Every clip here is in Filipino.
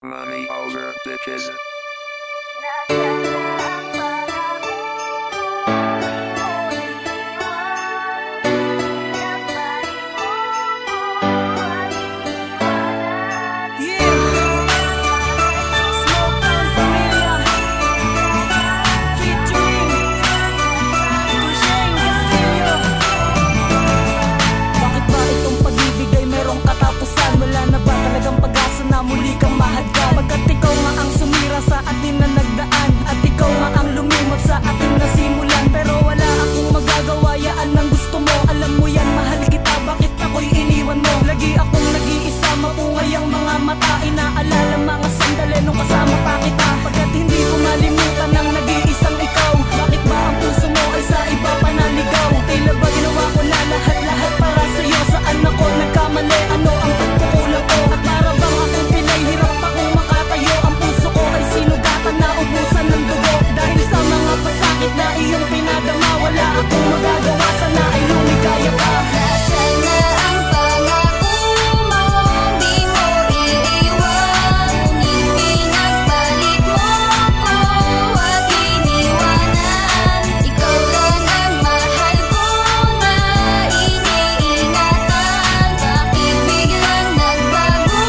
Money over bitches. Muli kang mahadga Pagkat ikaw nga ang sumira sa atin na nagdaan At ikaw nga ang lumimot sa ating nasimulan Pero wala akong magagawa, yaan ang gusto mo Alam mo yan, mahal kita, bakit ako'y iniwan mo? Lagi akong nag-iisa, mapungay ang mga mata Inaalala mga sandali nung kasama pa kita Pagkat hindi ko malimutan ang nag-iisang ikaw Bakit ba ang puso mo ay sa iba pa naligaw? Tila ba ginawa ko na lahat-lahat para sa'yo? Saan ako nagkamali? Ano ang pagkukulang ko? At para bang akong hirap akong makatayo Ang puso ko ay sinugatan na ubusan ng dugo Dahil sa mga pasakit na iyong pinadama Wala akong magagawa, sana ay lumigaya pa. Nasaan na ang pangako mo? Di mo iiwan Ngunit pinagbalik mo ko at iniwanan Ikaw lang ang mahal ko na iniingatan Bakit biglang nagbago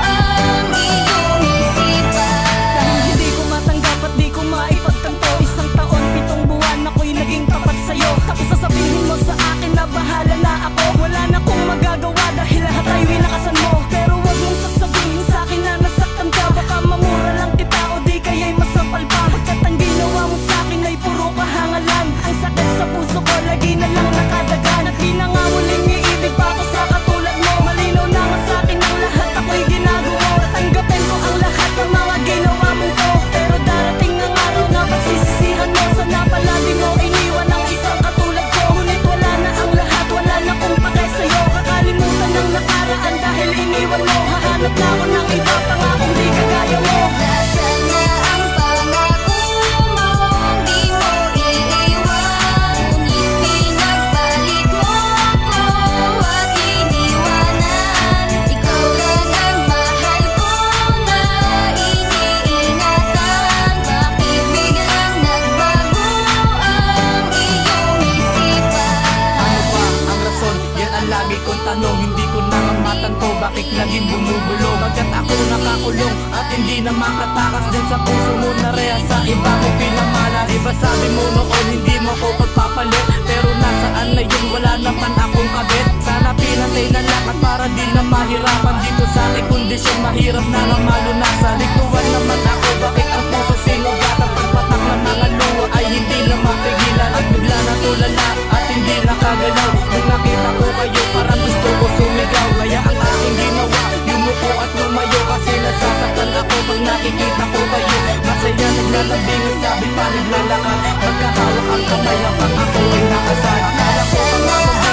ang iyong isipan? Dahil hindi ko matanggap at di ko maipagtanto Isang taon, 7 buwan ako'y naging tapat sa'yo Tapos sasabihin mo sa akin na bahala na ako Wala na akong magagawa dahil lahat ay winakasan mo Pero wag mong sasabihin sa akin na nasaktan ka Baka mamura lang kita o di kaya'y masapal pa Pagkat ang ginawa mo sa akin ay puro kahangalan Ang sakit sa puso ko lagi na lang nakadagan At di na nga muling iibig pa ako sa katulad mo Malinaw na nga sa akin ang lahat ako'y ginagawa Tatanggapin ko ang lahat ng mga ginawa mo ko Pero darating ang araw na pagsisisihan mo Sana palagi mo iniwan ang isang katulad ko Ngunit wala na ang lahat, wala na kong pake sa'yo Kakalimutan ng nakaraan dahil iniwan mo Hahanap na ako ng iba pangakong di kagaya mo. Nasaan na ang pangako mo? Di mo iiwan Ngunit pinagbalik mo ko at iniwanan Ikaw lang ang mahal ko na iniingatan Bakit biglang nagbago ang iyong isipan? Ano ba ang rason? Yan ang lagi kong tanong Hindi ko na nga matanto bakit laging bumubulong Pagkat ako nakakulong at hindi na makatakas Din sa puso mo na reha sa iba mo pinamalas Diba sabi mo noon hindi mo ko pagpapalit Pero nasaan na yun wala naman akong kabit Sana pinatay na lang at para di na mahirapan Dito sa aking kondisyon mahirap na nga malunasan Likuan naman ako bakit ang puso sinugatan Pagpatak ng mga luwa ay hindi na mapigilan At bigla na tulala at hindi nakagalaw Nung nakita ko kayo parang gusto ko sumigaw Kaya ang aking ginawa yumuko at lumayo Kasi nasasaktan ako pag nakikita ko kayo Masaya naglalambing at sabi pa naglalakad Magkahawak ang kamay habang ako ay nakasad Nasaan na